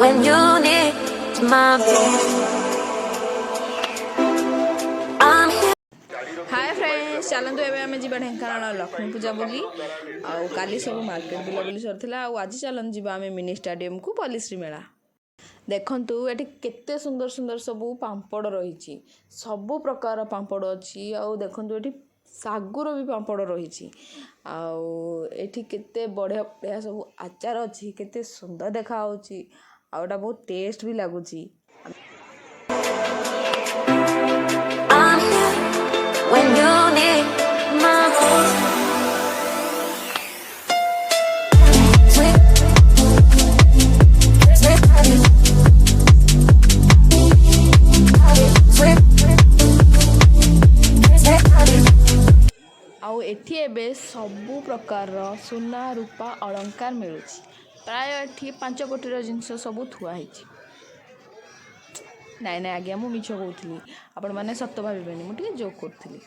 when you need my voice. I'm here. Hi friends चलतु एवं आम जा ढेंकानाल लक्ष्मी पूजा बुली आउ काली सब मार्केट बुलाबुली सरथिला आउ आज चलन जीवा आम मिनी स्टाडियम को पल्लीश्री मेला देखंतु एठी केते सुंदर सुंदर सबू पांपड़ रही सबु प्रकार पांपड़ अच्छी आउ देखंतु एठी सागुर भी पांपड़ रही आउ एठी केते बढ़िया बढ़िया सब आचार अच्छी केते सुंदर देखा होची आउटा बहुत टेस्ट भी लगुची I'm here when you need my voice. आउ एठी एबे सबु प्रकार सुना रूपा अलंकार मिलुछि प्राय एठी 5 कोटी जिनस सबू थुआ होइछि नाई नाई आज्ञा मु मिछ कहूली आपण मैंने सत भावेनि मुझे जोक करी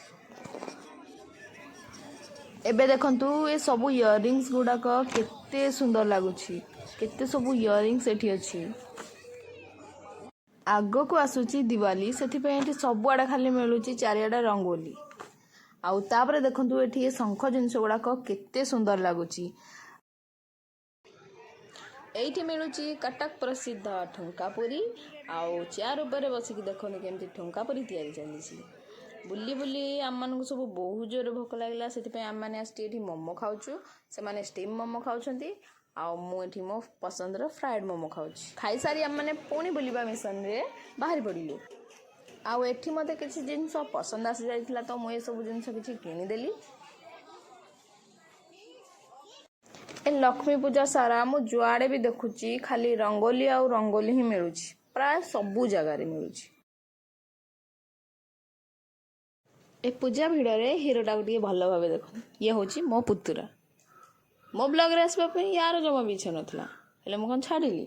एबे देखंतु ए सबू इयरिंग्स गुड़ाक केते सुंदर लगुच केते सबू इयरिंग्स एठी अछि आग को आसुची दिवाली से सबुआड़े खाली मिलूची चारिआडे रंगोली आउ तापरे देखंतु एठी शंख जिनस गुड़ाक केते सुंदर लगुची एठी मिलूची कटक प्रसिद्ध ठुंकापुरी आउ चेयर ऊपर बसिक देखो केमती ठुंकापुरी तैयारी चली बुली बुली आम मान सब बहुत जोर भोक लगे से आम मैंने आसटी मोमो खाऊँ से मैंने स्टीम मोमो खाऊँ आउ मुझे मो पसंदर फ्राएड मोमो खाऊँ खाई सारी आम मैंने पुणी बुलवा मिशन रे बाहरी पड़ू आउ एठी मते किसी जिनस पसंद आसी जाइथिला तो मुझे सब जिनस किछि किनिदेली ए लक्ष्मी पूजा सारा मु जुआड़े भी देखुची खाली रंगोली आउ रंगोली ही मिलूची प्राय सबू जगार मिलूची ए पूजा भिड़ रे हीरोटा को भल भाव देख ये हूँ मो पुतुरा मो ब्लॉग रे आसपा यार जमा भी इच्छा नाला हेले मु कौन छाड़िली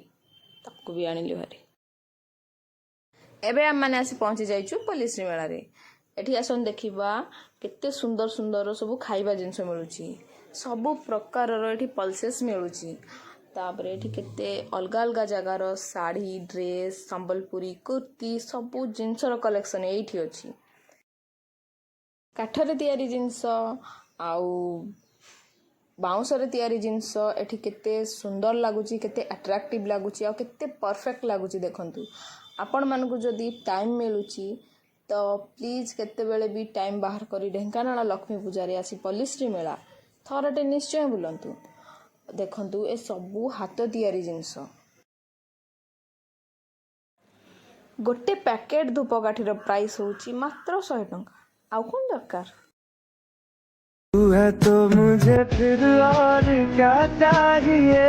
ताकू भी आनिली भारी एबे आम मैंने आसी पहुँची जाइचु पल्लीश्री मेला रे एठी आसन देखिबा केते सुंदर सुंदर सब खाइबा जिनस मिलूची सबु प्रकार एठी पल्सेस मिलूची तापरे एठी केते अलगा अलगा जगार साड़ी ड्रेस संबलपुरी कुर्ती सबु जिनसर कलेक्शन एठी अछि काठरे तैयारी जिनस आउ बाउंसरे तैयारी जिनस एठी केते सुंदर लागुची केते अट्रैक्टिव लागुची आ केते परफेक्ट लागुची देखंतु आपण मानकु जदी टाइम मिलुची तो प्लीज केते बेले भी टाइम बाहर करी ढेंकानाल लक्ष्मी पूजा रे आसी पल्लीश्री मेला थरटे निश्चय बुलंतु देखंतु ए सबु हाथ तैयारी जिनस गोटे पैकेट धूपकाठीर प्राइस होची मात्र 100 टंका आउ कौन दरकार तू है तो मुझे फिर और क्या चाहिए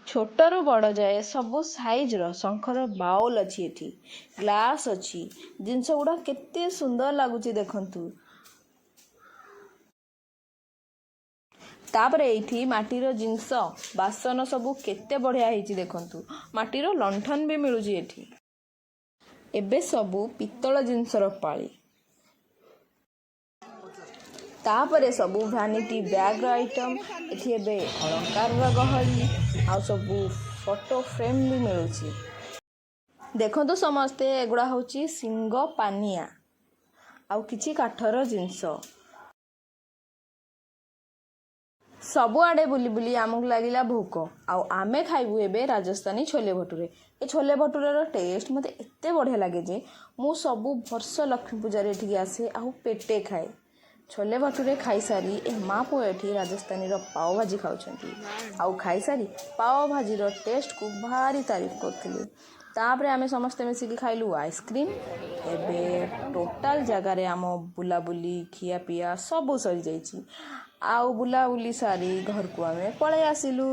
छोटरू बड़ जाए सबु साइज रो शंखर बाउल अच्छी एठी ग्लास अच्छी जिनस गुड़ा केते सुंदर लगुची देखंतु तापरे एठी माटीर जिनस बासन सबु केते बढ़िया हेची देखंतु माटीर लंठन भी मिलुची एठी एबे सबु पित्तल जिनसर पाली तापरे सबु भैनिटी बैग आइटम एठी एबे अलंकार गहली आ सबु फोटो फ्रेम भी मिलुची देखंतु समस्ते एगुड़ा होची सिंग पानिया आउ किछि काठर जिनस सबुआड़े बुली बुली आमक लगिला भोक आउ आमे खाइबु एबे राजस्थानी छोले भटूरे ए छोले भटूरे टेस्ट मते एते बढ़िया लगे जे मु सबु वर्ष लक्ष्मी पूजा रे एठी आसे आउ पेटे खाए छोले भटूरे खाई सारी ए माँ पुओ एठी राजस्थानी पाव भाजी खाउछंती आउ खाई सारी पाव भाजी टेस्ट को भारी तारीफ करथिले तापर आमे समस्ते मिसिकी खाइलु आइसक्रीम। एबे टोटाल जगार आम बुलाबुली खिया पिया सब सरी जाइए। आउ बुलाबुली सारी घर को आमे पळै आसिलु।